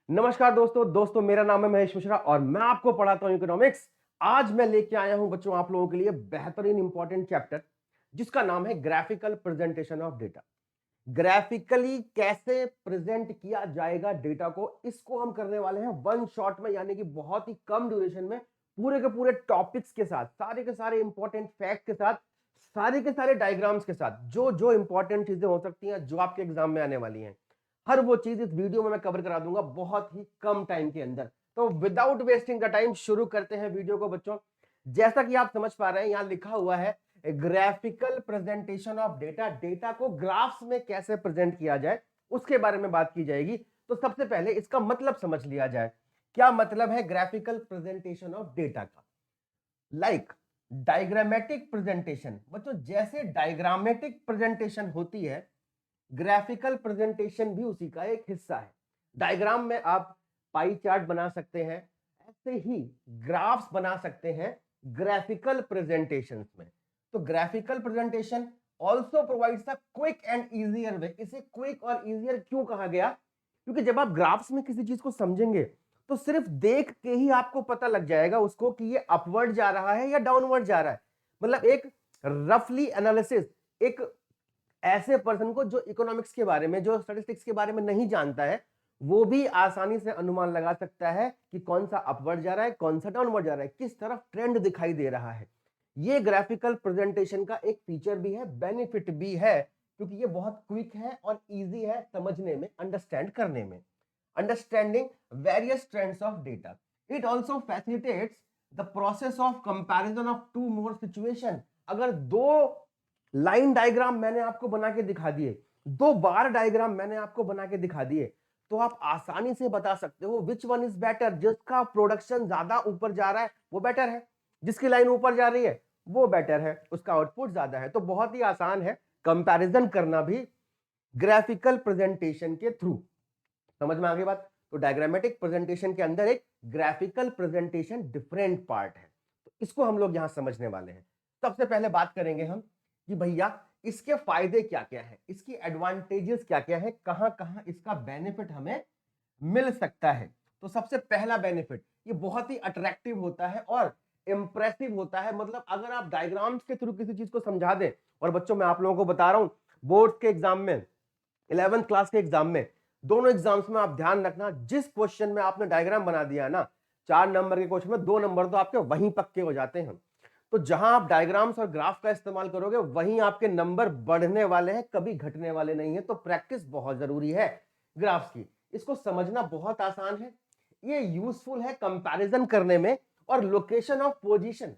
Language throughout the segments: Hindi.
नमस्कार दोस्तों मेरा नाम है महेश मिश्रा और मैं आपको पढ़ाता हूं इकोनॉमिक्स। आज मैं लेके आया हूं बच्चों आप लोगों के लिए बेहतरीन इंपॉर्टेंट चैप्टर जिसका नाम है graphical presentation of data. Graphically कैसे प्रेजेंट किया जाएगा डेटा को, इसको हम करने वाले हैं वन शॉट में, यानी कि बहुत ही कम ड्यूरेशन में, पूरे के पूरे टॉपिक्स के साथ, सारे के सारे इंपॉर्टेंट फैक्ट के साथ, सारे के सारे डायग्राम्स के साथ, जो जो इंपॉर्टेंट चीजें हो सकती हैं जो आपके एग्जाम में आने वाली हैं, हर वो चीज इस वीडियो में मैं कवर करा दूंगा बहुत ही कम टाइम के अंदर। तो विदाउट वेस्टिंग द टाइम शुरू करते हैं वीडियो को बच्चों। जैसा कि आप समझ पा रहे हैं, यहां लिखा हुआ है graphical presentation of data. Data को ग्राफ्स में कैसे प्रेजेंट किया जाए उसके बारे में बात की जाएगी। तो सबसे पहले इसका मतलब समझ लिया जाए, क्या मतलब है ग्राफिकल प्रेजेंटेशन ऑफ डेटा का। लाइक डायग्रामेटिक प्रेजेंटेशन बच्चों, जैसे डायग्रामेटिक प्रेजेंटेशन होती है, ग्राफिकल प्रेजेंटेशन भी उसी का एक हिस्सा है। डायग्राम में आप पाई चार्ट बना सकते हैं, ऐसे ही ग्राफ्स बना सकते हैं ग्राफिकल प्रेजेंटेशंस में। तो graphical presentation also provides a quick and easier way. इसे क्विक और इजियर क्यों कहा गया? क्योंकि जब आप ग्राफ्स में किसी चीज को समझेंगे तो सिर्फ देख के ही आपको पता लग जाएगा उसको कि ये अपवर्ड जा रहा है या डाउनवर्ड जा रहा है। मतलब एक रफली एनालिसिस, एक ऐसे पर्सन को जो इकोनॉमिक्स के बारे में, जो स्टैटिस्टिक्स के बारे में नहीं जानता है, वो भी आसानी से अनुमान लगा सकता है कि कौन सा अपवर्ड जा रहा है, कौन सा डाउनवर्ड जा रहा है, किस तरफ ट्रेंड दिखाई दे रहा है। ये ग्राफिकल प्रेजेंटेशन का एक फीचर भी है, बेनिफिट भी है, क्योंकि ये बहुत क्विक है और इजी है समझने में, अंडरस्टैंड करने में। Understanding various trends of data, it also facilitates the process of comparison of two more situation. अगर दो लाइन डायग्राम मैंने आपको बना के दिखा दिए, दो बार डायग्राम मैंने आपको बना के दिखा दिए, तो आप आसानी से बता सकते हो विच वन इज बेटर। जिसका प्रोडक्शन ज्यादा ऊपर जा रहा है वो बेटर है, जिसकी लाइन ऊपर जा रही है वो बेटर है, उसका आउटपुट ज्यादा है। तो बहुत ही आसान है कंपैरिजन करना भी ग्राफिकल प्रेजेंटेशन के थ्रू। समझ में आ गई बात? तो डायग्रामेटिक प्रेजेंटेशन के अंदर एक ग्राफिकल प्रेजेंटेशन डिफरेंट पार्ट है, तो इसको हम लोग यहां समझने वाले हैं। सबसे पहले बात करेंगे हम कि भैया इसके फायदे क्या क्या है, इसकी एडवांटेजेस क्या क्या है, कहां कहां इसका बेनिफिट हमें मिल सकता है। तो सबसे पहला बेनिफिट, ये बहुत ही अट्रैक्टिव होता है और इंप्रेसिव होता है। मतलब अगर आप डायग्राम्स के थ्रू किसी चीज को समझा दें, और बच्चों मैं आप लोगों को बता रहा हूं, बोर्ड के एग्जाम में, 11th क्लास के एग्जाम में, दोनों एग्जाम्स में आप ध्यान रखना, जिस क्वेश्चन में आपने डायग्राम बना दिया ना, 4 नंबर के क्वेश्चन में 2 नंबर तो आपके वहीं पक्के हो जाते हैं। तो जहां आप डायग्राम्स और ग्राफ का इस्तेमाल करोगे वहीं आपके नंबर बढ़ने वाले हैं, कभी घटने वाले नहीं है। तो प्रैक्टिस बहुत जरूरी है ग्राफ्स की। इसको समझना बहुत आसान है, ये यूजफुल है कंपैरिजन करने में, और लोकेशन ऑफ पोजीशन,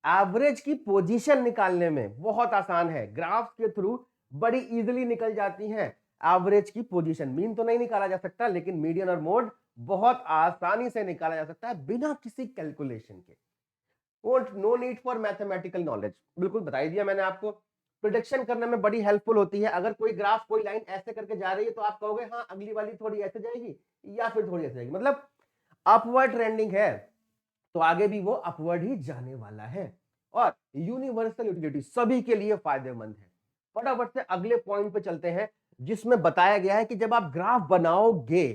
एवरेज की पोजीशन निकालने में बहुत आसान है। ग्राफ के थ्रू बड़ी इजीली निकल जाती है एवरेज की पोजीशन। मीन तो नहीं निकाला जा सकता, लेकिन मीडियन और मोड बहुत आसानी से निकाला जा सकता है बिना किसी कैलकुलेशन के। No need for mathematical knowledge, बिल्कुल बता ही दिया मैंने आपको। प्रिडिक्शन करने में बड़ी हेल्पफुल होती है। अगर कोई ग्राफ, कोई लाइन ऐसे करके जा रही है तो आप कहोगे हाँ अगली वाली थोड़ी ऐसे जाएगी या फिर थोड़ी ऐसे जाएगी, मतलब अपवर्ड ट्रेंडिंग है तो आगे भी वो अपवर्ड ही जाने वाला है। और यूनिवर्सल यूटिलिटी, सभी के लिए फायदेमंद है। फटाफट से अगले पॉइंट पे चलते हैं, जिसमें बताया गया है कि जब आप ग्राफ बनाओगे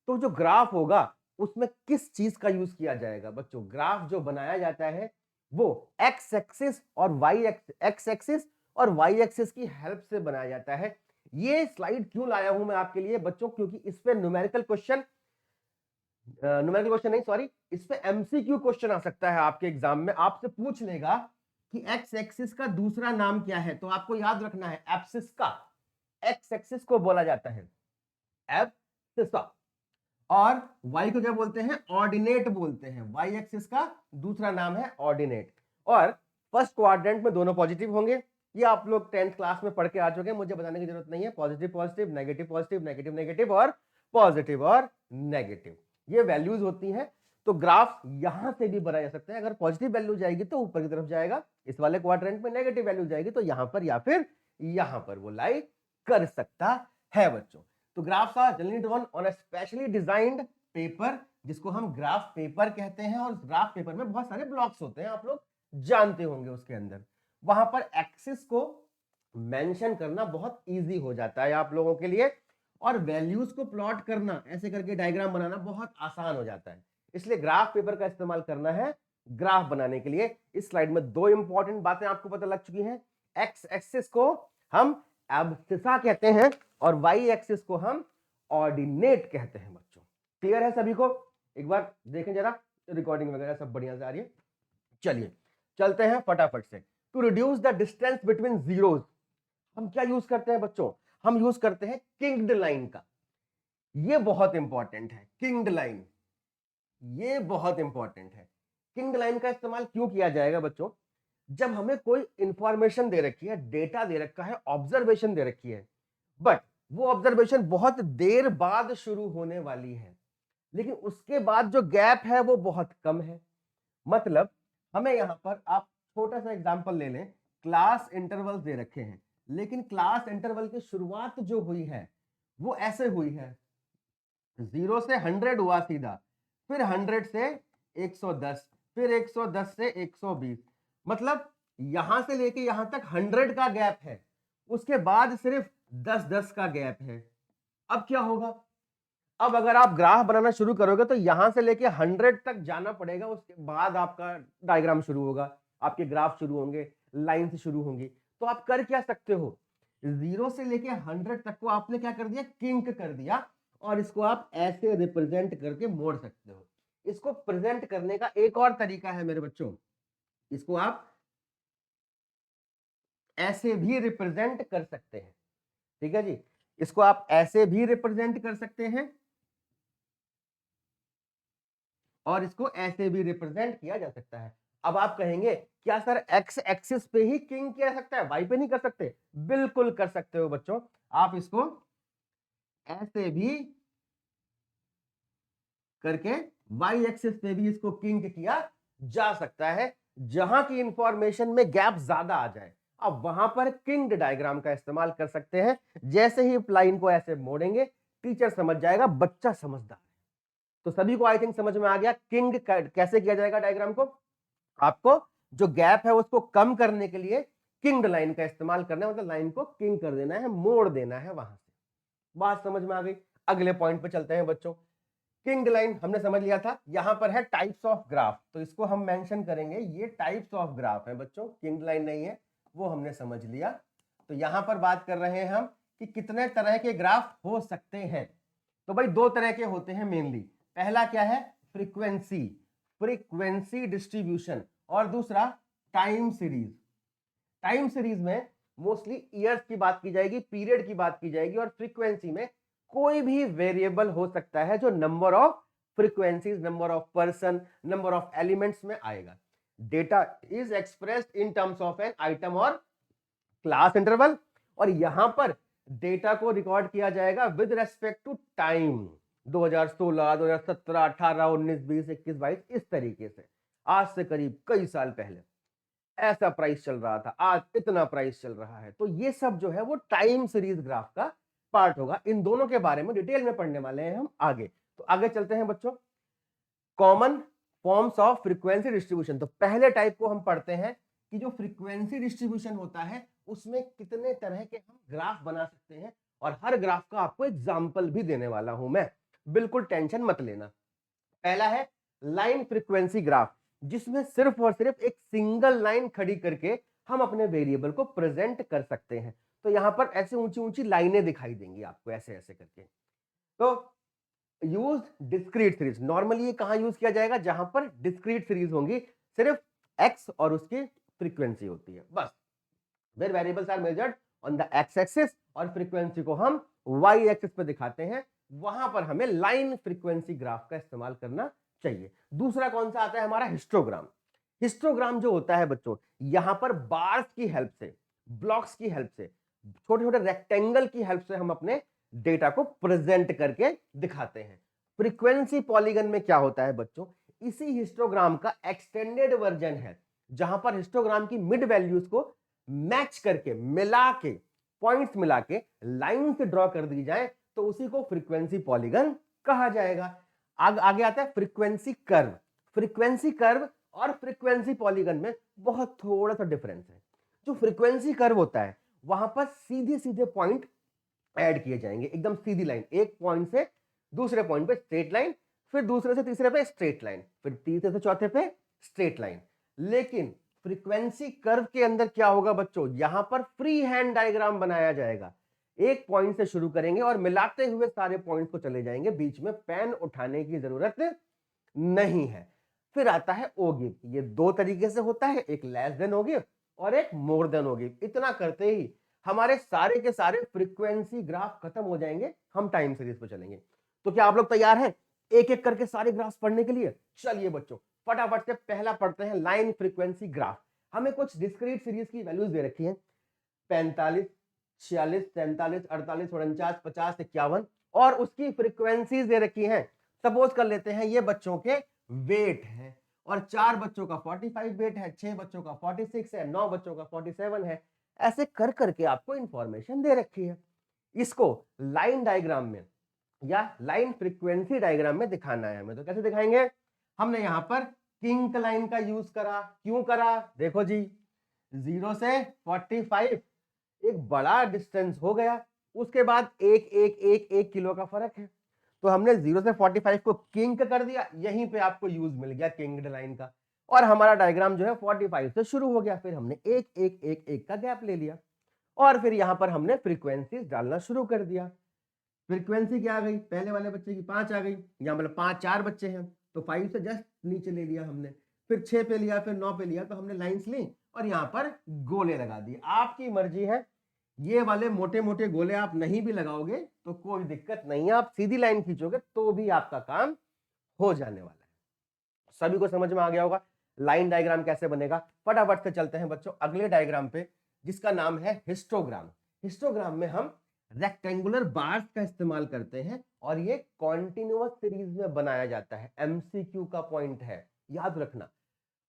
तो जो ग्राफ होगा उसमें किस चीज का यूज किया जाएगा। बच्चों ग्राफ जो बनाया जाता है वो एक्स एक्सिस और एक्स एक्सिस और वाई एक्सिस की हेल्प से बनाया जाता है। ये स्लाइड क्यों लाया हूं मैं आपके लिए बच्चों, क्योंकि इस पे न्यूमेरिकल क्वेश्चन, न्यूमेरिकल क्वेश्चन नहीं सॉरी, इस पे एमसीक्यू क्वेश्चन आ सकता है आपके एग्जाम में। आपसे पूछ लेगा कि एक्स एक्सिस का दूसरा नाम क्या है, तो आपको याद रखना है एब्सिस का। एक्स एक्सिस को बोला जाता है एब्सिसा, और वाई को क्या बोलते हैं? ऑर्डिनेट बोलते हैं। वाई एक्सिस का दूसरा नाम है ऑर्डिनेट। और फर्स्ट क्वाड्रेंट में दोनों पॉजिटिव होंगे, ये आप लोग 10th क्लास में पढ़ के आ चुके हैं, मुझे बताने की जरूरत नहीं है। Positive positive, negative positive, negative negative और पॉजिटिव और नेगेटिव, ये वैल्यूज होती हैं। तो ग्राफ यहां से भी बनाया जा सकता है। अगर पॉजिटिव वैल्यू जाएगी तो ऊपर की तरफ जाएगा, इस वाले क्वाड्रेंट में नेगेटिव वैल्यू जाएगी तो यहां पर या फिर यहां पर वो लाई कर सकता है बच्चों। तो graphs are generally drawn on a specially designed paper, जिसको हम ग्राफ पेपर कहते हैं। और ग्राफ पेपर में बहुत सारे ब्लॉक्स होते हैं, आप लोग जानते होंगे। उसके अंदर वहां पर एक्सिस को मेंशन करना बहुत इजी हो जाता है आप लोगों के लिए। और वैल्यूज को प्लॉट करना, ऐसे करके डायग्राम बनाना बहुत आसान हो जाता है। इसलिए ग्राफ पेपर का इस्तेमाल करना है ग्राफ बनाने के लिए। इस स्लाइड में दो इंपॉर्टेंट बातें आपको पता लग चुकी हैं। एक्स एक्सिस को हम एब्सिसा कहते हैं और वाई एक्सिस को हम ऑर्डिनेट कहते हैं बच्चों। क्लियर है सभी को? एक बार देखें जरा, रिकॉर्डिंग वगैरह सब बढ़िया से आ रही है। चलिए चलते हैं फटाफट से। To reduce the distance between zeros हम क्या यूज करते हैं बच्चों? हम यूज करते हैं किंग्ड लाइन का। ये बहुत इंपॉर्टेंट है, किंग्ड लाइन, ये बहुत इंपॉर्टेंट है। किंग्ड लाइन का इस्तेमाल क्यों किया जाएगा बच्चों? जब हमें कोई इंफॉर्मेशन दे रखी है, डेटा दे रखा है, ऑब्जर्वेशन दे रखी है, बट वो ऑब्जर्वेशन बहुत देर बाद शुरू होने वाली है, लेकिन उसके बाद जो गैप है वो बहुत कम है। मतलब हमें यहां पर, आप छोटा सा एग्जांपल ले लें, क्लास इंटरवल दे रखे हैं, लेकिन क्लास इंटरवल की शुरुआत जो हुई है वो ऐसे हुई है, 0 से 100 हुआ सीधा, फिर 100 से 110, फिर 110 से 120, मतलब यहां से लेके यहां तक 100 का गैप है, उसके बाद सिर्फ 10-10 का गैप है। अब क्या होगा? अब अगर आप ग्राफ बनाना शुरू करोगे तो यहां से लेके 100 तक जाना पड़ेगा, उसके बाद आपका डायग्राम शुरू होगा, आपके ग्राफ शुरू होंगे, लाइन से शुरू होंगी। तो आप कर क्या सकते हो? 0 से लेके 100 तक को आपने क्या कर दिया? किंक कर दिया, और इसको आप ऐसे रिप्रेजेंट करके मोड़ सकते हो। इसको प्रेजेंट करने का एक और तरीका है मेरे बच्चों, इसको आप ऐसे भी रिप्रेजेंट कर सकते हैं। ठीक है जी, इसको आप ऐसे भी रिप्रेजेंट कर सकते हैं और इसको ऐसे भी रिप्रेजेंट किया जा सकता है। अब आप कहेंगे क्या सर एक्स एक्सिस पे ही किंग किया जा सकता है, वाई पे नहीं कर सकते? बिल्कुल कर सकते हो बच्चों। आप इसको ऐसे भी करके वाई एक्सिस पे भी इसको किंग किया जा सकता है, जहां की इंफॉर्मेशन में गैप ज्यादा आ जाए। अब वहां पर किंग्ड डायग्राम का इस्तेमाल कर सकते हैं। जैसे ही लाइन को ऐसे मोड़ेंगे, टीचर समझ जाएगा बच्चा समझदार है। तो सभी को आई थिंक समझ में आ गया किंग कैसे किया जाएगा डायग्राम को। आपको जो गैप है उसको कम करने के लिए किंग्ड लाइन का इस्तेमाल करना है, मतलब लाइन को किंग कर देना है, मोड़ देना है वहां से। बात समझ में आ गई? अगले पॉइंट पे चलते हैं बच्चों। किंग्ड लाइन हमने समझ लिया था। यहां पर है टाइप्स ऑफ ग्राफ, तो इसको हम मेंशन करेंगे, ये टाइप्स ऑफ ग्राफ है बच्चों, किंग्ड लाइन नहीं है, वो हमने समझ लिया। तो यहां पर बात कर रहे हैं हम कि कितने तरह के ग्राफ हो सकते हैं। तो भाई दो तरह के होते हैं मेनली। पहला क्या है? फ्रीक्वेंसी, फ्रीक्वेंसी डिस्ट्रीब्यूशन, और दूसरा टाइम सीरीज। टाइम सीरीज में मोस्टली ईयर्स की बात की जाएगी, पीरियड की बात की जाएगी, और फ्रीक्वेंसी में कोई भी वेरिएबल हो सकता है जो number of frequencies, number of person, number of elements में आएगा। Data is expressed in terms of an item और क्लास इंटरवल, और यहां पर डेटा को रिकॉर्ड किया जाएगा विद रेस्पेक्ट टू टाइम, 2016, 2017, 18, 19, 20, 21, 22, इस तरीके से। आज से करीब कई साल पहले ऐसा प्राइस चल रहा था, आज इतना प्राइस चल रहा है। तो ये सब जो है वो टाइम सीरीज ग्राफ का पार्ट होगा। इन दोनों के बारे में डिटेल में पढ़ने वाले हैं हम आगे। तो आगे चलते हैं बच्चों। Common forms of frequency distribution. तो पहले टाइप को हम पढ़ते हैं कि जो फ्रीक्वेंसी डिस्ट्रीब्यूशन होता है उसमें कितने तरह के हम ग्राफ बना सकते हैं, और हर ग्राफ का आपको एग्जाम्पल भी देने वाला हूं मैं, बिल्कुल टेंशन मत लेना। पहला है लाइन फ्रीक्वेंसी ग्राफ, जिसमें सिर्फ और सिर्फ एक सिंगल लाइन खड़ी करके हम अपने वेरिएबल को प्रेजेंट कर सकते हैं। तो यहां पर ऐसे ऊंची ऊंची लाइनें दिखाई देंगी आपको ऐसे ऐसे करके। तो यूज डिस्क्रीट सीरीज, नॉर्मली ये कहां यूज किया जाएगा? जहां पर डिस्क्रीट सीरीज होंगी, सिर्फ एक्स और उसकी फ्रीक्वेंसी होती है बस। Where variables are measured on the x axis, और फ्रीक्वेंसी को हम वाई एक्सिस पे दिखाते हैं, वहां पर हमें लाइन फ्रीक्वेंसी ग्राफ का इस्तेमाल करना चाहिए। दूसरा कौन सा आता है हमारा? हिस्टोग्राम। हिस्टोग्राम जो होता है बच्चों, यहां पर बार्स की हेल्प से, ब्लॉक्स की हेल्प से, छोटे छोटे रेक्टेंगल की हेल्प से हम अपने डेटा को प्रेजेंट करके दिखाते हैं। फ्रीक्वेंसी पॉलीगन में क्या होता है बच्चों? इसी हिस्टोग्राम का एक्सटेंडेड वर्जन है, जहां पर हिस्टोग्राम की मिड वैल्यूज को मैच करके, मिला के, पॉइंट्स मिला के लाइन से ड्रॉ कर दी जाए, तो उसी को फ्रीक्वेंसी पॉलीगन कहा जाएगा। आगे आता है फ्रीक्वेंसी कर्व। फ्रीक्वेंसी कर्व और फ्रीक्वेंसी पॉलीगन में बहुत थोड़ा सा डिफरेंस है। जो फ्रीक्वेंसी कर्व होता है वहां पर सीधे सीधे पॉइंट ऐड किए जाएंगे, एकदम सीधी लाइन, एक पॉइंट से दूसरे पॉइंट पे स्ट्रेट लाइन, फिर दूसरे से तीसरे पे स्ट्रेट लाइन, फिर तीसरे से चौथे पे स्ट्रेट लाइन। लेकिन फ्रीक्वेंसी कर्व के अंदर क्या होगा बच्चों, यहां पर फ्री हैंड डायग्राम बनाया जाएगा। एक पॉइंट से शुरू करेंगे और मिलाते हुए सारे पॉइंट्स को चले जाएंगे, बीच में पेन उठाने की जरूरत नहीं है। फिर आता है ओ गिव, ये दो तरीके से होता है, एक लेस देन ओ गिव और एक मोर देन ओ गिव। इतना करते ही हमारे सारे के सारे फ्रीक्वेंसी ग्राफ खत्म हो जाएंगे, हम टाइम सीरीज पे चलेंगे। तो क्या आप लोग तैयार हैं एक एक करके सारे ग्राफ पढ़ने के लिए? चलिए बच्चों फटाफट से पहला पढ़ते हैं, लाइन फ्रीक्वेंसी ग्राफ। हमें कुछ डिस्क्रीट सीरीज की वैल्यूज दे रखी है, 45, 46, 47, 48, 49, 50, 51 और उसकी फ्रीक्वेंसीज दे रखी हैं। सपोज कर लेते हैं ये बच्चों के वेट है और 4 बच्चों का 45 वेट है, 6 बच्चों का 46 है, 9 बच्चों का 47 है। ऐसे कर करके आपको इंफॉर्मेशन दे रखी है। इसको लाइन डायग्राम में या लाइन फ्रीक्वेंसी डायग्राम में दिखाना है हमें। तो कैसे दिखाएंगे? हमने यहां पर किंक लाइन का यूज करा। क्यों करा? देखो जी, 0 से 45 एक बड़ा डिस्टेंस हो गया, उसके बाद एक किलो का फर्क है, तो हमने 0 से 45 को किंक कर दिया, यहीं पे आपको यूज मिल गया किंक्ड लाइन का, और हमारा डायग्राम जो है 45 से शुरू हो गया। फिर हमने एक का गैप ले लिया और फिर यहां पर हमने फ्रीक्वेंसीज डालना शुरू कर दिया। फ्रीक्वेंसी क्या आ गई? पहले वाले बच्चे की 5 आ गई, यहां मतलब 4 बच्चे हैं तो 5 से जस्ट नीचे ले लिया हमने, फिर 6 पे लिया, फिर 9 पे लिया, तो हमने लाइंस ली और यहां पर गोले लगा दिए। आपकी मर्जी है, ये वाले मोटे मोटे गोले आप नहीं भी लगाओगे तो कोई दिक्कत नहीं है, आप सीधी लाइन खींचोगे तो भी आपका काम हो जाने वाला है। सभी को समझ में आ गया होगा लाइन डायग्राम कैसे बनेगा? फटाफट से चलते हैं बच्चों अगले डायग्राम पे, जिसका नाम है हिस्टोग्राम। हिस्टोग्राम में हम रेक्टेंगुलर बार्स का इस्तेमाल करते हैं और ये कॉन्टिन्यूअस सीरीज में बनाया जाता है। एमसीक्यू का पॉइंट है, याद रखना।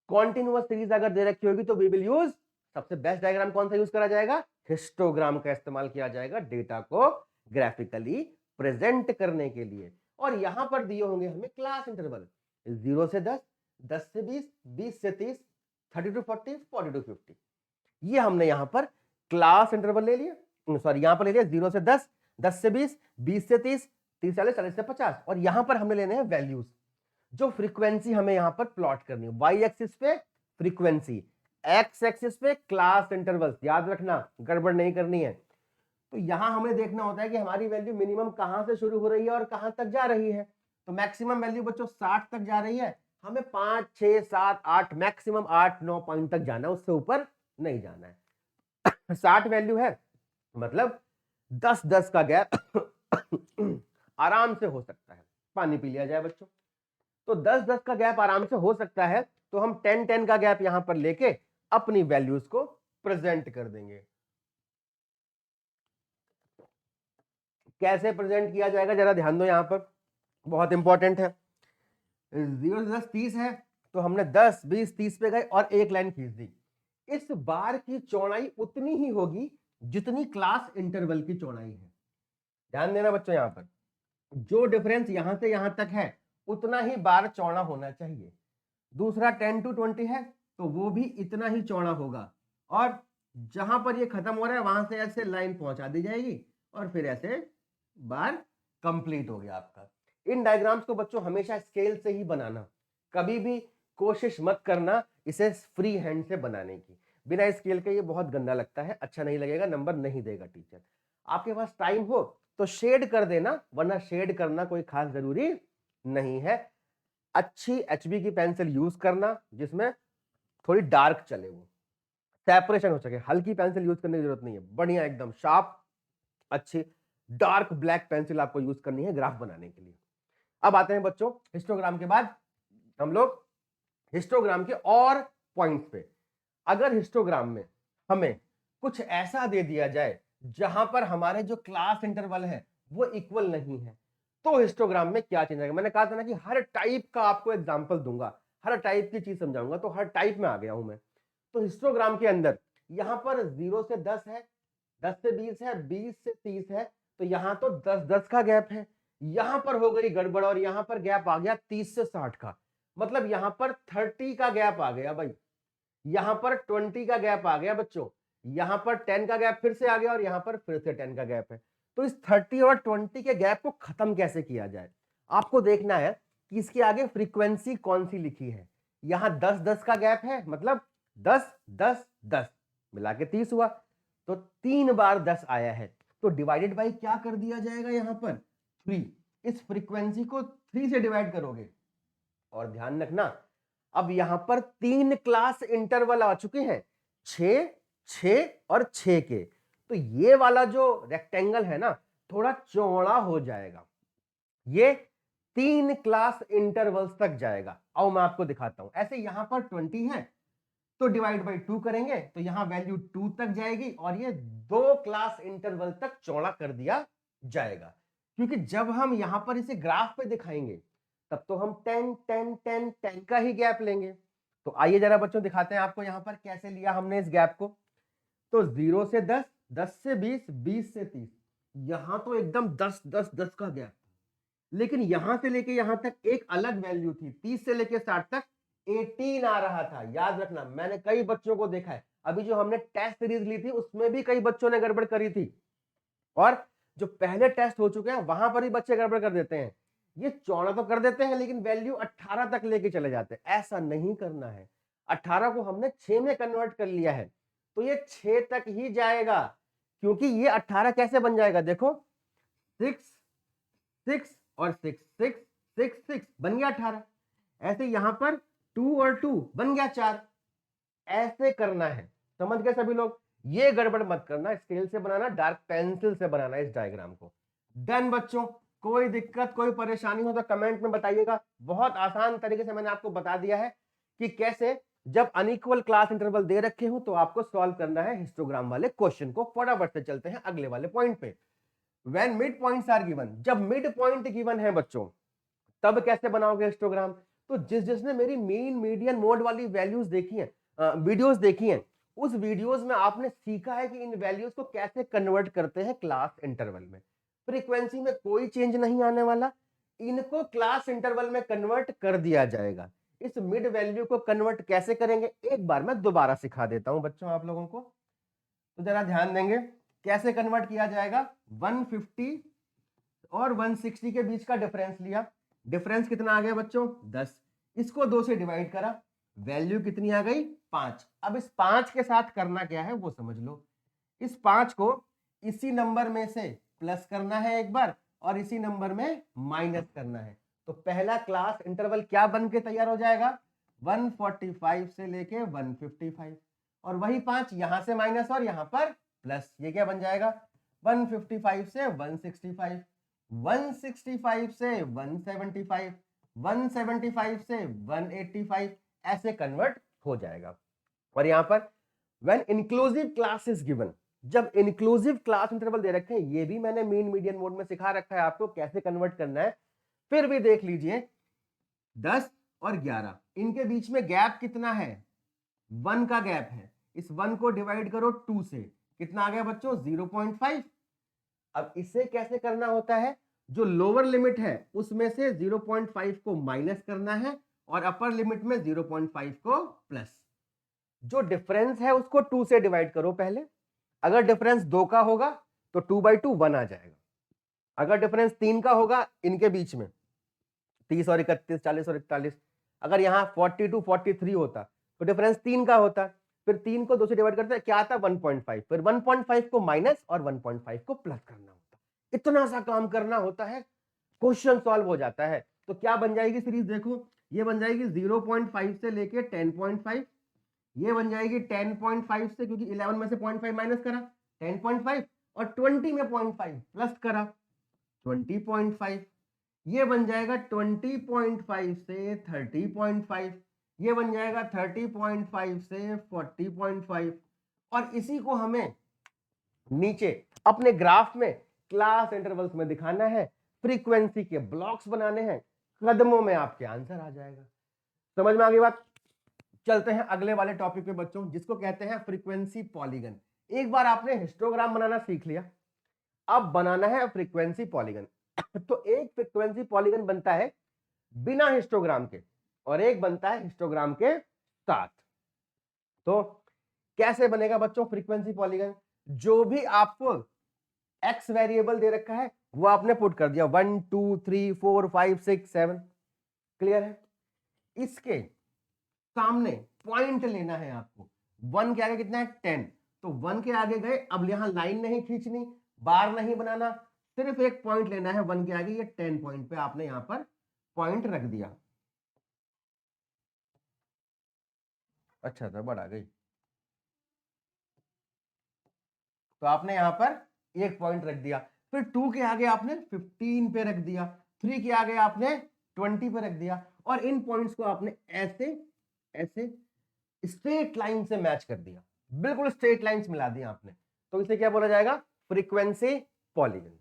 कॉन्टिन्यूअस सीरीज अगर दे रखी होगी तो वी विल यूज, सबसे बेस्ट डायग्राम कौन सा यूज करा जाएगा? हिस्टोग्राम का इस्तेमाल किया जाएगा डेटा को ग्राफिकली प्रेजेंट करने के लिए। और यहां पर दिए होंगे हमें क्लास इंटरवल 0 से 10, 10 से 20, 20 से 30, 30 टू 40, 40 टू 50। ये हमने यहां पर क्लास इंटरवल ले लिया, सॉरी यहां पर ले लिया 0 से 10, 10 से 20, 20 से 30, 30 40, 40 से 50, और यहां पर हमने लेने हैं वैल्यूज। जो फ्रीक्वेंसी हमें यहां पर प्लॉट करनी है, वाई एक्सिस पे फ्रीक्वेंसी, एक्स एक्सिस पे क्लास इंटरवल्स, याद रखना गड़बड़ नहीं करनी है। तो यहां हमें देखना होता है कि हमारी वैल्यू मिनिमम कहां से शुरू हो रही है और कहां तक जा रही है। तो मैक्सिमम वैल्यू बच्चों 60 तक जा रही है, हमें 5, 6, 7, 8, मैक्सिमम 8, 9 पॉइंट तक जाना है, उससे ऊपर नहीं जाना है। 60 वैल्यू है मतलब 10-10 का गैप आराम से हो सकता है। पानी पी लिया जाए बच्चों, तो 10-10 का गैप आराम से हो सकता है। तो हम 10-10 का गैप यहां पर लेके अपनी वैल्यूज को प्रेजेंट कर देंगे। कैसे प्रेजेंट किया जाएगा जरा ध्यान दो, यहां पर बहुत इंपॉर्टेंट है। 0 से 10 30 है, तो हमने 10, 20, 30 पे गए और एक लाइन खींच दी। इस बार की चौड़ाई उतनी ही होगी जितनी क्लास इंटरवल की चौड़ाई है। ध्यान देना बच्चों, यहां पर जो डिफरेंस यहां से यहां तक है उतना ही बार चौड़ा होना चाहिए। दूसरा 10 to 20 है तो वो भी इतना ही चौड़ा होगा, और जहां पर ये खत्म हो रहा है वहां से ऐसे लाइन पहुंचा दी जाएगी और फिर ऐसे बार कंप्लीट हो गया आपका। इन डायग्राम्स को बच्चों हमेशा स्केल से ही बनाना, कभी भी कोशिश मत करना इसे फ्री हैंड से बनाने की। बिना स्केल के ये बहुत गंदा लगता है, अच्छा नहीं लगेगा, नंबर नहीं देगा टीचर। आपके पास टाइम हो तो शेड कर देना, वरना शेड करना कोई खास जरूरी नहीं है। अच्छी एचबी की पेंसिल यूज करना जिसमें थोड़ी डार्क चले, वो सेपरेशन हो सके। हल्की पेंसिल यूज करने की जरूरत नहीं है, बढ़िया एकदम शार्प अच्छी डार्क ब्लैक पेंसिल आपको यूज करनी है ग्राफ बनाने के लिए। अब आते हैं बच्चों हिस्टोग्राम के बाद हम लोग हिस्टोग्राम के और पॉइंट्स पे। अगर हिस्टोग्राम में हमें कुछ ऐसा दे दिया जाए जहां पर हमारे जो क्लास इंटरवल है वो इक्वल नहीं है, तो हिस्टोग्राम में क्या चेंज आएगा? मैंने कहा था ना कि हर टाइप का आपको एग्जांपल दूंगा, हर टाइप की चीज समझाऊंगा, तो हर टाइप में आ गया हूं मैं। तो हिस्टोग्राम के अंदर यहां पर 0 से 10 है, 10 से 20 है, 20 से 30 है, तो यहां तो 10-10 का गैप है। यहां पर हो गई गड़बड़ और यहां पर गैप आ गया 30 से 60 का, मतलब यहां पर 30 का गैप आ गया भाई, यहां पर 20 का गैप आ गया बच्चों, यहां पर 10 का गैप फिर से आ गया और यहां पर फिर से 10 का गैप है। तो इस 30 और 20 के गैप को खत्म कैसे किया जाए, आपको देखना है कि इसके आगे फ्रीक्वेंसी कौन सी लिखी है। यहां 10-10 का गैप है, मतलब 10-10-10 मिला के 30 हुआ, तो 3 बार 10 आया है, तो डिवाइडेड बाई क्या कर दिया जाएगा, यहां पर 3। इस फ्रीक्वेंसी को 3 से डिवाइड करोगे। और ध्यान रखना, अब यहां पर 3 क्लास इंटरवल आ चुके हैं, 6, 6 और 6 के, तो ये वाला जो रेक्टेंगल है ना थोड़ा चौड़ा हो जाएगा, ये 3 क्लास इंटरवल्स तक जाएगा। आओ मैं आपको दिखाता हूं। ऐसे यहां पर 20 है तो डिवाइड बाई 2 करेंगे तो यहां वैल्यू 2 तक जाएगी और ये 2 क्लास इंटरवल तक चौड़ा कर दिया जाएगा। क्योंकि जब हम यहां पर इसे ग्राफ पे दिखाएंगे तब तो हम 10 10 10 10 का ही गैप लेंगे। तो आइए जरा बच्चों दिखाते हैं आपको यहां पर कैसे लिया हमने इस गैप को। तो 0 से 10, 10 से 20, 20 से 30, यहां तो एकदम 10 10 10 का गैप, लेकिन यहां से लेके यहां तक एक अलग वैल्यू थी, 30 से लेके 60 तक 18 आ रहा था। याद रखना, मैंने कई बच्चों को देखा है, अभी जो हमने टेस्ट सीरीज ली थी उसमें भी कई बच्चों ने गड़बड़ करी थी, और जो पहले टेस्ट हो चुके हैं वहां पर भी बच्चे गड़बड़ कर देते हैं। ये चौड़ा तो कर देते हैं लेकिन वैल्यू 18 तक लेके चले जाते हैं। ऐसा नहीं करना है, 18 को हमने 6 में कन्वर्ट कर लिया है तो ये 6 तक ही जाएगा। क्योंकि ये 18 कैसे बन जाएगा, देखो 6 6 और 6 6 6 6 बन गया 18। ऐसे यहां पर 2 और 2 बन गया 4। ऐसे करना है, समझ गए सभी लोग। ये गड़बड़ मत करना, स्केल से बनाना, डार्क पेंसिल से बनाना इस डायग्राम को। डन बच्चों, कोई दिक्कत कोई परेशानी हो तो कमेंट में बताइएगा। बहुत आसान तरीके से मैंने आपको बता दिया है कि कैसे जब अनइक्वल क्लास इंटरवल दे रखे हो तो आपको सॉल्व करना है हिस्टोग्राम वाले क्वेश्चन को। फटाफट से चलते हैं अगले वाले पॉइंट पे। When mid points are given, जब मिड पॉइंट गिवन है बच्चों तब कैसे बनाओगे हिस्टोग्राम। तो जिसने मेरी मीन मीडियन मोड वाली वैल्यूज देखी है, वीडियोस देखी हैं, उस वीडियोस में आपने सीखा है कि इन वैल्यूज को कैसे कन्वर्ट करते हैं क्लास इंटरवल में। फ्रीक्वेंसी में कोई चेंज नहीं आने वाला, इनको क्लास इंटरवल में कन्वर्ट कर दिया जाएगा। इस मिड वैल्यू को कन्वर्ट कैसे करेंगे एक बार मैं दोबारा सिखा देता हूं बच्चों आप लोगों को, तो जरा ध्यान देंगे कैसे कन्वर्ट किया जाएगा। 150 और 160 के बीच का डिफरेंस लिया, डिफरेंस कितना आ गया बच्चों 10, इसको 2 से डिवाइड करा, वैल्यू कितनी आ गई 5। अब इस 5 के साथ करना क्या है वो समझ लो। इस 5 को इसी नंबर में से प्लस करना है एक बार और इसी नंबर में माइनस करना है, तो पहला क्लास इंटरवल क्या बन के तैयार हो जाएगा 145 से लेके 155, और वही 5 यहां से माइनस और यहां पर प्लस, ये क्या बन जाएगा 155 से 165, 165 से 175, 175 से 185, ऐसे कन्वर्ट हो जाएगा। और यहां पर when inclusive class is given, जब इंक्लूसिव क्लास इंटरवल दे रखे हैं, ये भी मैंने मीन मीडियन मोड में सिखा रखा है आपको कैसे कन्वर्ट करना है। फिर भी देख लीजिए 10 और 11 इनके बीच में गैप कितना है 1 का गैप है, इस 1 को डिवाइड करो 2 से, कितना आ गया बच्चों 0.5। अब इसे कैसे करना होता है, जो लोअर लिमिट है उसमें से 0.5 को माइनस करना है और अपर लिमिट में 0.5 को प्लस। जो डिफरेंस है उसको 2 से डिवाइड करो पहले, अगर डिफरेंस 2 का होगा तो 2/2 1 आ जाएगा, अगर डिफरेंस 3 का होगा इनके बीच में 30 और 31, 40 और 41, अगर यहां 42 43 होता तो डिफरेंस 3 का होता, फिर 3 को 2 से डिवाइड करते क्या आता 1.5, फिर 1.5 को माइनस और 1.5 को प्लस करना होता। इतना सा काम करना होता है, क्वेश्चन सॉल्व हो जाता है। तो क्या बन जाएगी सीरीज, देखो ये बन जाएगी 0.5 से लेके 10.5, ये बन जाएगी 10.5 से, क्योंकि 11 में से 0.5 माइनस करा 10.5 और 20 में 0.5 प्लस करा 20.5, ये बन जाएगा 20.5 से 30.5, ये बन जाएगा 30.5 से 40.5, और इसी को हमें नीचे अपने ग्राफ में क्लास इंटरवल्स में दिखाना है, फ्रीक्वेंसी के ब्लॉक्स बनाने हैं, कदमों में आपके आंसर आ जाएगा। समझ में आ गई बात। चलते हैं अगले वाले टॉपिक पे बच्चों, जिसको कहते हैं फ्रीक्वेंसी पॉलीगन। एक बार आपने हिस्टोग्राम बनाना सीख लिया, अब बनाना है फ्रीक्वेंसी पॉलीगन। तो एक फ्रीक्वेंसी पॉलीगन बनता है बिना हिस्टोग्राम के और एक बनता है हिस्टोग्राम के साथ। तो कैसे बनेगा बच्चों फ्रीक्वेंसी पॉलीगन, जो भी आपको एक्स वेरिएबल दे रखा है, वो आपने पुट कर दिया 1 2 3 4 5 6 7। क्लियर है? इसके सामने पॉइंट लेना है आपको। 1 के आगे कितना है 10, तो 1 के आगे गए, अब यहां लाइन नहीं खींचनी, बार नहीं बनाना, सिर्फ एक पॉइंट लेना है 1 के आगे, ये 10 पॉइंट पे आपने यहां पर पॉइंट रख दिया। अच्छा रबड़ आ गई, तो आपने यहां पर एक पॉइंट रख दिया, फिर 2 के आगे आपने 15 पे रख दिया, 3 के आगे आपने 20 पे रख दिया, और इन पॉइंट्स को आपने ऐसे ऐसे स्ट्रेट लाइन से मैच कर दिया, बिल्कुल स्ट्रेट लाइंस मिला दिया आपने, तो इसे क्या बोला जाएगा? Frequency polygon.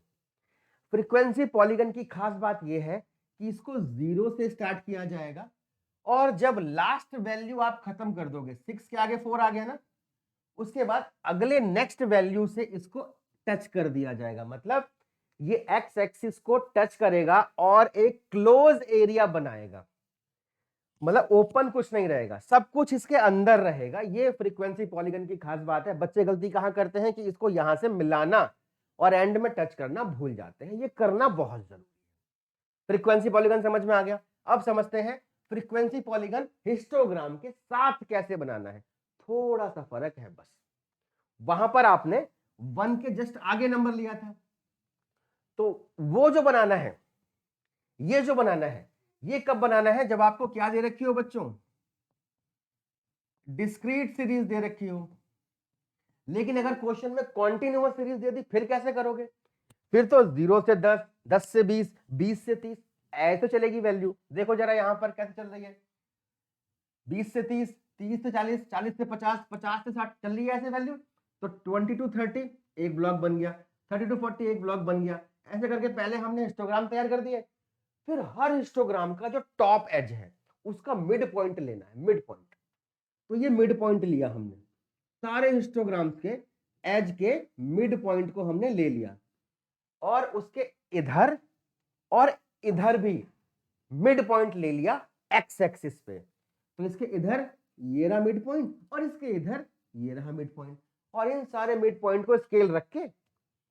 फ्रीक्वेंसी पॉलीगन की खास बात यह है कि इसको 0 से स्टार्ट किया जाएगा, और जब लास्ट वैल्यू आप खत्म कर दोगे, 6 के आगे 4 आ गया ना, उसके बाद अगले नेक्स्ट वैल्यू से इसको टच कर दिया जाएगा, मतलब ये एक्स एक्सिस को टच करेगा और एक क्लोज एरिया बनाएगा, मतलब ओपन कुछ नहीं रहेगा, सब कुछ इसके अंदर रहेगा। ये फ्रीक्वेंसी पॉलीगन की खास बात है। बच्चे गलती कहां करते हैं कि इसको यहां से मिलाना और एंड में टच करना भूल जाते हैं, ये करना बहुत जरूरी है। फ्रीक्वेंसी पॉलीगन समझ में आ गया। अब समझते हैं फ्रीक्वेंसी पॉलीगन हिस्टोग्राम के साथ कैसे बनाना है। थोड़ा सा फर्क है बस, वहां पर आपने 1 के जस्ट आगे नंबर लिया था, तो वो जो बनाना है, ये जो बनाना है, ये कब बनाना है? जब आपको क्या दे रखी हो बच्चों? डिस्क्रीट सीरीज दे रखी हो। लेकिन अगर क्वेश्चन में कॉन्टिन्यूअस सीरीज दे दी, फिर कैसे करोगे? फिर तो 0 से 10, 10 से 20, 20 से 30 ऐसे चलेगी वैल्यू। देखो जरा यहां पर कैसे चल रही है, 20 से 30, 30 से 40, 40 से 50, 50 से 60 चल रही है ऐसे वैल्यू। तो 20 टू 30 एक ब्लॉक बन गया, 30 टू 40 एक ब्लॉक बन गया। ऐसे करके पहले हमने हिस्टोग्राम तैयार कर दिए। फिर हर हिस्टोग्राम का जो टॉप एज है उसका मिड पॉइंट लेना है, मिड पॉइंट। तो ये मिड पॉइंट लिया हमने, सारे हिस्टोग्राम्स के एज के मिड पॉइंट को हमने ले लिया, और उसके इधर और इधर भी मिड पॉइंट ले लिया एक्स एक्सिस पे। तो इसके इधर ये रहा मिड पॉइंट, और इसके इधर ये रहा मिड पॉइंट, और इन सारे मिड पॉइंट को स्केल रख के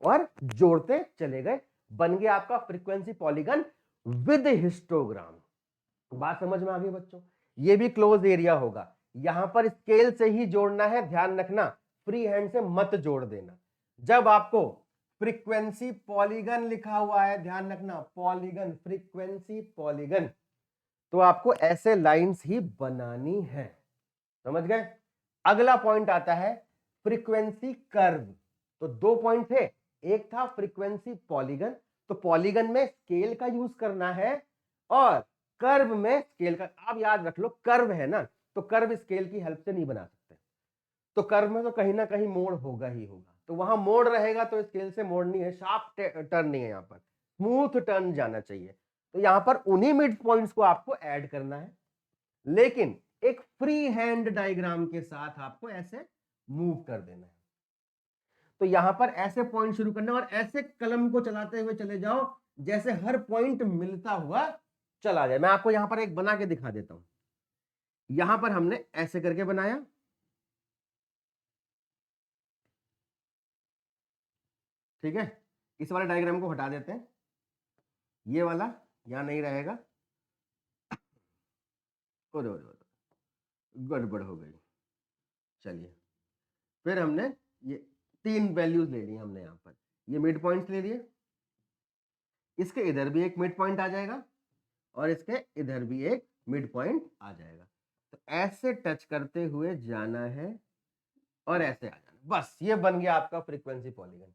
और जोड़ते चले गए, बन गया आपका फ्रीक्वेंसी पॉलीगन विद हिस्टोग्राम। बात समझ में आ गई बच्चों? ये भी क्लोज एरिया होगा, यहां पर स्केल से ही जोड़ना है, ध्यान रखना, फ्री हैंड से मत जोड़ देना। जब आपको फ्रीक्वेंसी पॉलीगन लिखा हुआ है, ध्यान रखना, पॉलीगन, फ्रीक्वेंसी पॉलीगन, तो आपको ऐसे लाइंस ही बनानी है। समझ गए? अगला पॉइंट आता है फ्रीक्वेंसी कर्व। तो 2 पॉइंट थे, एक था फ्रीक्वेंसी पॉलीगन, तो पॉलीगन में स्केल का यूज करना है, और कर्व में स्केल का। आप याद रख लो, कर्व है ना, तो कर्व स्केल की हेल्प से नहीं बना सकते, तो कर्व में तो कहीं ना कहीं मोड़ होगा ही होगा, तो वहां मोड़ रहेगा तो स्केल से मोड़ नहीं है, शार्प टर्न नहीं है, यहां पर स्मूथ टर्न जाना चाहिए। तो यहां पर उन्हीं मिड पॉइंट्स को आपको ऐड करना है, लेकिन एक फ्री हैंड डायग्राम के साथ आपको ऐसे मूव कर देना है। तो यहां पर ऐसे पॉइंट शुरू करना, और ऐसे कलम को चलाते हुए चले जाओ जैसे हर पॉइंट मिलता हुआ चला जाए। मैं आपको यहां पर एक बना के दिखा देता हूं। यहां पर हमने ऐसे करके बनाया, ठीक है, इस वाले डायग्राम को हटा देते हैं, ये वाला यहां नहीं रहेगा, गड़बड़ हो गई। चलिए, फिर हमने ये 3 वैल्यूज ले ली हमने, यहां पर ये मिड पॉइंट्स ले लिए, इसके इधर भी एक मिड पॉइंट आ जाएगा, और इसके इधर भी एक मिड पॉइंट आ जाएगा। तो ऐसे टच करते हुए जाना है और ऐसे आ जाना, बस ये बन गया आपका फ्रीक्वेंसी पॉलीगन।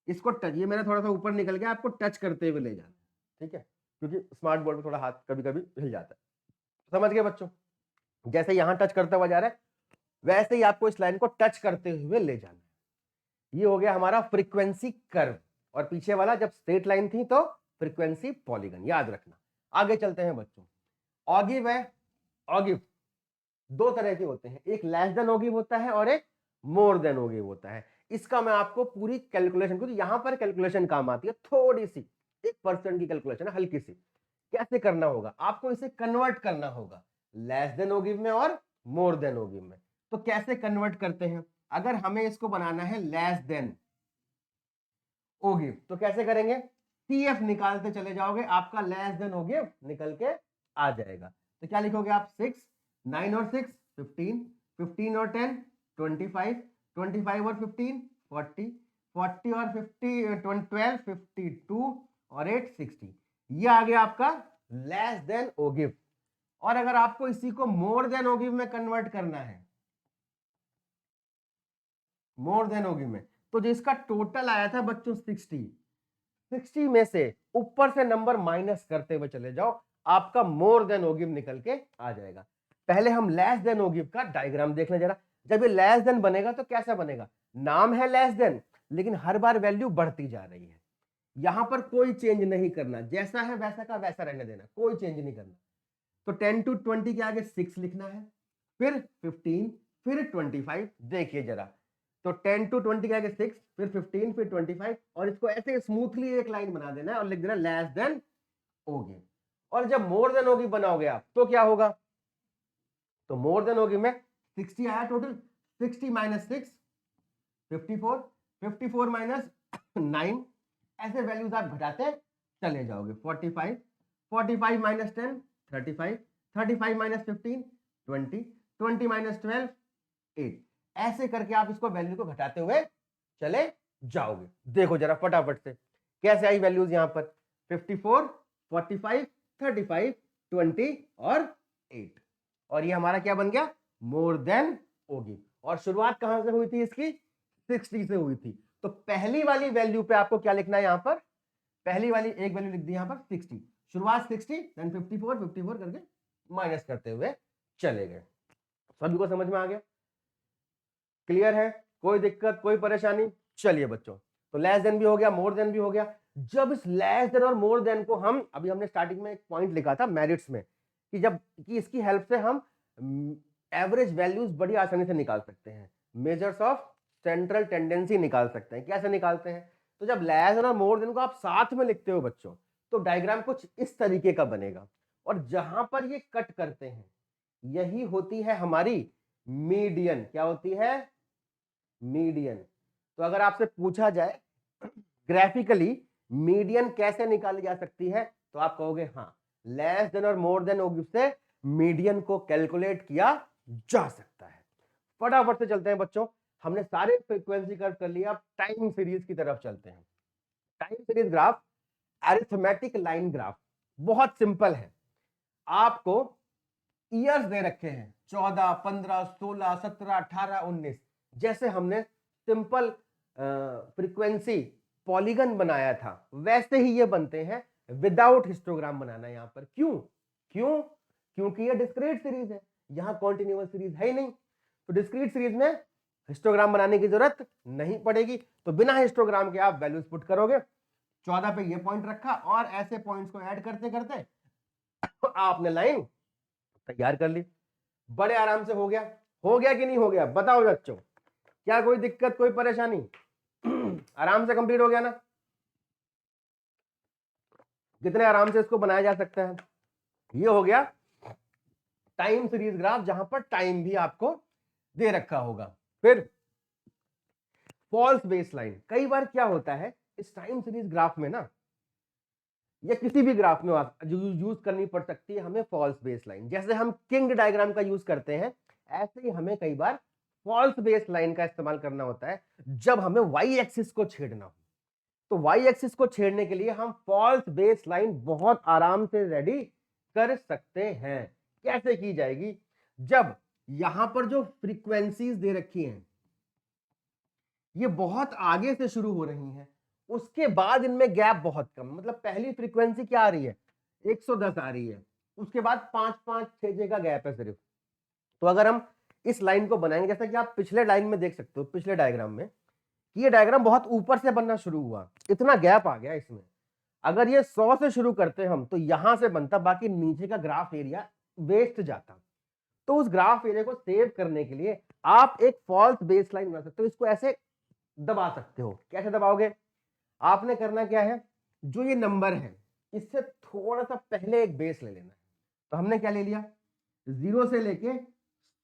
इसको टच, ये मेरा थोड़ा सा ऊपर निकल गया, आपको टच करते हुए ले जाना है, ठीक है, क्योंकि स्मार्ट बोर्ड में थोड़ा हाथ कभी कभी हिल जाता है। समझ गए बच्चों? जैसे यहां टच करता हुआ जा रहा है, वैसे ही आपको इस लाइन को टच करते हुए ले जाना है। ये हो गया हमारा फ्रीक्वेंसी कर्व, और पीछे वाला जब स्ट्रेट लाइन थी तो फ्रीक्वेंसी पॉलीगन, याद रखना। आगे चलते हैं बच्चों। ऑगिव है, ऑगिव 2 तरह के होते हैं, एक लेस देन ऑगिव होता है और एक मोर देन ऑगिव होता है। इसका मैं आपको पूरी कैलकुलेशन, क्योंकि यहां पर कैलकुलेशन काम आती है, थोड़ी सी 1% की कैलकुलेशन है, हल्की सी। कैसे करना होगा? आपको इसे कन्वर्ट करना होगा लेस देन ऑगिव में और मोर देन ऑगिव में। तो कैसे कन्वर्ट करते हैं? अगर हमें इसको बनाना है लेस देन, ओ गिव। तो कैसे करेंगे, CF निकालते चले जाओगे, आपका लेस देन ओ गिव निकल के आ जाएगा। तो क्या लिखोगे आप, 6, 9 और 6 15, 15 और 10 25, 25 और 15 40, 40 और 50 12 52 और 8 60। ये आ गया आपका लेस देन ओ गिव। और अगर आपको इसी को मोर देन ओ गिव में कन्वर्ट करना है, मोर देन ओ गिव में, तो जिसका टोटल आया था बच्चों 60 में से ऊपर से नंबर माइनस करते हुए चले जाओ, आपका मोर देन ओ गिव निकल के आ जाएगा। पहले हम लेस देन ओ गिव का डायग्राम देख लें जरा। जब ये लेस देन बनेगा तो कैसा बनेगा, नाम है लेस देन, लेकिन हर बार वैल्यू बढ़ती जा रही है। यहां पर कोई चेंज नहीं करना, जैसा है वैसा का वैसा रहने देना, कोई चेंज नहीं करना। तो 10 to 20 के आगे 6 लिखना है, फिर 15, फिर 25। देखिए जरा, तो 10 to 20 के आगे 6, फिर 15, फिर 25, और इसको ऐसे स्मूथली एक लाइन बना देना है और लिख देना लेस देन ओ गिव। और जब मोर देन ओ गिव बनाओगे आप तो क्या होगा, तो मोर देन ओ गिव में 60 आया टोटल, 60 माइनस 6 54, 54 माइनस 9, ऐसे वैल्यूज आप घटाते चले जाओगे। 45, 45 माइनस 10 35, 35 माइनस 15 20, 20 माइनस 12 8, ऐसे करके आप इसको वैल्यू को घटाते हुए चले जाओगे। देखो जरा फटाफट से कैसे आई वैल्यूज यहां पर, 54, 45, 35, 20 और 8, और ये हमारा क्या बन गया, मोर देन ओ गिव। और शुरुआत कहां से हुई थी इसकी, 60 से हुई थी। तो पहली वाली वैल्यू पे आपको क्या लिखना है, यहां पर पहली वाली एक वैल्यू लिख दी यहां पर 60, शुरुआत 60 देन 54, 54 करके माइनस करते हुए चले गए। सभी को समझ में आ गया, क्लियर है, कोई दिक्कत कोई परेशानी। चलिए बच्चों, तो लेस देन भी हो गया, मोर देन भी हो गया। जब इस लेस देन और मोर देन को हम, अभी हमने स्टार्टिंग में एक पॉइंट लिखा था मेरिट्स में कि जब कि इसकी हेल्प से हम एवरेज वैल्यूज बड़ी आसानी से निकाल सकते हैं, मेजर्स ऑफ सेंट्रल टेंडेंसी निकाल सकते हैं। कैसे निकालते हैं, तो जब लेस देन और मोर देन को आप साथ में लिखते हो बच्चों, तो डायग्राम कुछ इस तरीके का बनेगा, और जहां पर ये कट करते हैं यही होती है हमारी मीडियन। क्या होती है, मीडियन। तो अगर आपसे पूछा जाए ग्राफिकली मीडियन कैसे निकाली जा सकती है, तो आप कहोगे हाँ, लेस देन और मोर देन ओ गिव से मीडियन को कैलकुलेट किया जा सकता है। फटाफट से चलते हैं बच्चों, हमने सारे फ्रीक्वेंसी कर्व कर लिया, अब टाइम सीरीज की तरफ चलते हैं। Time series graph, arithmetic line graph, बहुत सिंपल है। आपको ईयर्स दे रखे हैं 14, 15, 16, 17, 18, 19, जैसे हमने सिंपल फ्रीक्वेंसी पॉलीगन बनाया था वैसे ही ये बनते हैं, विदाउट हिस्टोग्राम बनाना है यहां पर। क्यों क्यों, क्योंकि ये डिस्क्रीट सीरीज है, यहां कॉन्टिन्यूअस सीरीज है ही नहीं, तो डिस्क्रीट सीरीज में हिस्टोग्राम बनाने की जरूरत नहीं पड़ेगी। तो बिना हिस्टोग्राम के आप वैल्यूज पुट करोगे, 14 पे ये पॉइंट रखा और ऐसे पॉइंट्स को ऐड करते करते आपने लाइन तैयार कर ली, बड़े आराम से हो गया। हो गया कि नहीं हो गया, बताओ बच्चों, क्या कोई दिक्कत कोई परेशानी, आराम से कंप्लीट हो गया ना, कितने आराम से इसको बनाया जा सकता है। ये हो गया टाइम सीरीज ग्राफ, जहां पर टाइम भी आपको दे रखा होगा। फिर फॉल्स बेसलाइन, कई बार क्या होता है इस टाइम सीरीज ग्राफ में ना, या किसी भी ग्राफ में यूज करनी पड़ सकती है हमें फॉल्स बेसलाइन। जैसे हम किंग डायग्राम का यूज करते हैं, ऐसे ही हमें कई बार फॉल्स बेसलाइन का इस्तेमाल करना होता है जब हमें वाई एक्सिस को छेड़ना हो। तो वाई एक्सिस को छेड़ने के लिए हम फॉल्स बेसलाइन बहुत आराम से रेडी कर सकते हैं। कैसे की जाएगी, जब यहां पर जो फ्रीक्वेंसीज दे रखी हैं ये बहुत आगे से शुरू हो रही हैं, उसके बाद इनमें गैप बहुत कम, मतलब पहली फ्रीक्वेंसी क्या आ रही है 110 आ रही है, उसके बाद 5-5-6 का गैप है सिर्फ। तो अगर हम इस लाइन को बनाएंगे, जैसा कि आप पिछले लाइन में देख सकते हो, पिछले डायग्राम में कि ये डायग्राम बहुत ऊपर से बनना शुरू हुआ, इतना गैप आ गया इसमें। अगर ये 100 से शुरू करते हम तो यहां से बनता, बाकी नीचे का ग्राफ एरिया वेस्ट जाता। तो उस ग्राफ एरिया को सेव करने के लिए आप एक फॉल्स बेसलाइन बना सकते हो, इसको ऐसे दबा सकते हो। कैसे दबाओगे, आपने करना क्या है, जो ये नंबर है इससे थोड़ा सा पहले एक बेस ले लेना है। तो हमने क्या ले लिया, 0 से लेके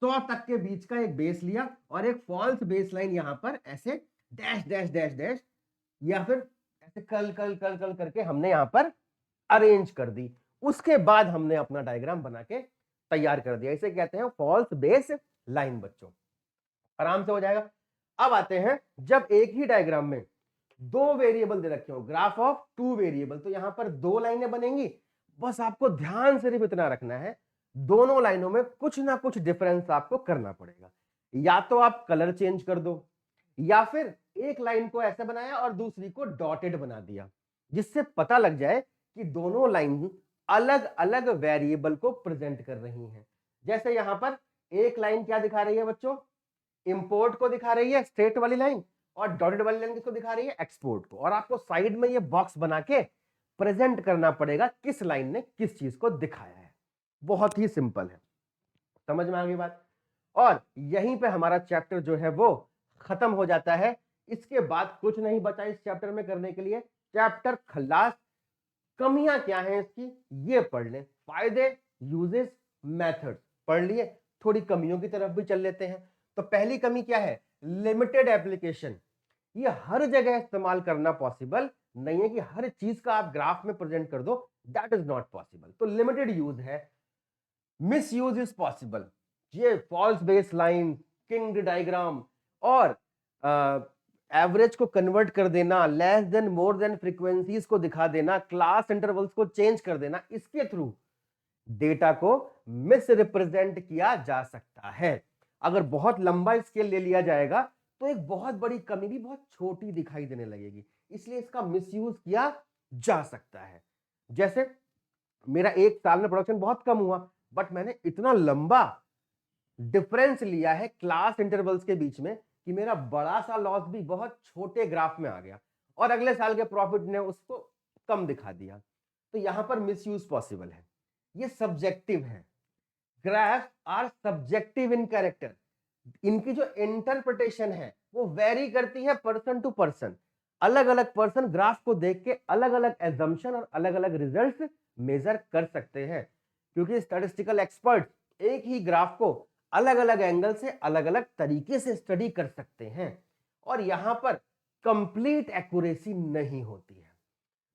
100 तक के बीच का एक बेस लिया और एक फॉल्स बेस लाइन यहां पर ऐसे डैश डैश डैश डैश या फिर वर्टिकल कल कल कल करके हमने यहां पर अरेंज कर दी। उसके बाद हमने अपना डायग्राम बना के तैयार कर दिया। इसे कहते हैं फॉल्स बेस लाइन बच्चों, आराम से हो जाएगा। अब आते हैं जब एक ही डायग्राम में दो वेरिएबल दे रखे हो, ग्राफ ऑफ टू वेरिएबल, तो यहां पर दो लाइनें बनेंगी। बस आपको ध्यान से सिर्फ इतना रखना है, दोनों लाइनों में कुछ ना कुछ डिफरेंस आपको करना पड़ेगा। या तो आप कलर चेंज कर दो, या फिर एक लाइन को ऐसे बनाया और दूसरी को डॉटेड बना दिया, जिससे पता लग जाए कि दोनों लाइन अलग अलग वेरिएबल को प्रेजेंट कर रही हैं। जैसे यहां पर एक लाइन क्या दिखा रही है बच्चों, इंपोर्ट को दिखा रही है स्ट्रेट वाली लाइन, और डॉटेड वाली लाइन किसको दिखा रही है, एक्सपोर्ट को। और आपको साइड में ये बॉक्स बना के प्रेजेंट करना पड़ेगा किस लाइन ने किस चीज को दिखाया है। बहुत ही सिंपल है, समझ में आ गई बात। और यहीं पे हमारा चैप्टर जो है वो खत्म हो जाता है। इसके बाद कुछ नहीं बचा इस चैप्टर में करने के लिए। चैप्टर खलास। कमियां क्या हैं इसकी ये पढ़ लें, फायदे, यूजेस, मेथड्स पढ़ लिए, थोड़ी कमियों की तरफ भी चल लेते हैं। तो पहली कमी क्या है, लिमिटेड एप्लीकेशन। ये हर जगह इस्तेमाल करना पॉसिबल नहीं है कि हर चीज का आप ग्राफ में प्रेजेंट कर दो, दैट इज नॉट पॉसिबल। तो लिमिटेड यूज है। Misuse is possible. ये false baseline, king diagram और एवरेज को कन्वर्ट कर देना, less than more than frequencies को दिखा देना, क्लास इंटरवल्स को चेंज कर देना, इसके थ्रू डेटा को मिस रिप्रेजेंट किया जा सकता है। अगर बहुत लंबा स्केल ले लिया जाएगा तो एक बहुत बड़ी कमी भी बहुत छोटी दिखाई देने लगेगी, इसलिए इसका मिसयूज किया जा सकता है। जैसे मेरा एक साल में प्रोडक्शन बहुत कम हुआ, बट मैंने इतना लंबा डिफरेंस लिया है क्लास इंटरवल्स के बीच में कि मेरा बड़ा सा लॉस भी बहुत छोटे ग्राफ में आ गया, और अगले साल के प्रॉफिट ने उसको कम दिखा दिया। तो यहां पर मिसयूज पॉसिबल है। ये सब्जेक्टिव है, graph are subjective in character. इनकी जो इंटरप्रिटेशन है वो वेरी करती है पर्सन टू पर्सन। अलग अलग पर्सन ग्राफ को देख के अलग अलग एजम्पशन और अलग अलग रिजल्ट्स मेजर कर सकते हैं, क्योंकि स्टैटिस्टिकल एक्सपर्ट एक ही ग्राफ को अलग अलग एंगल से अलग अलग तरीके से स्टडी कर सकते हैं, और यहां पर कंप्लीट एक्यूरेसी नहीं होती है।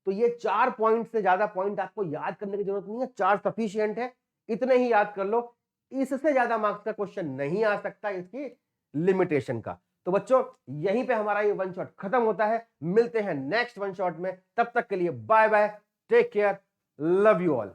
तो ये 4 पॉइंट से ज्यादा पॉइंट आपको याद करने की जरूरत नहीं है, 4 सफिशिएंट है, इतने ही याद कर लो। इससे ज्यादा मार्क्स का क्वेश्चन नहीं आ सकता इसकी लिमिटेशन का। तो बच्चों यहीं पे हमारा ये वन शॉट खत्म होता है। मिलते हैं नेक्स्ट वन शॉट में, तब तक के लिए bye bye, take care, love you all.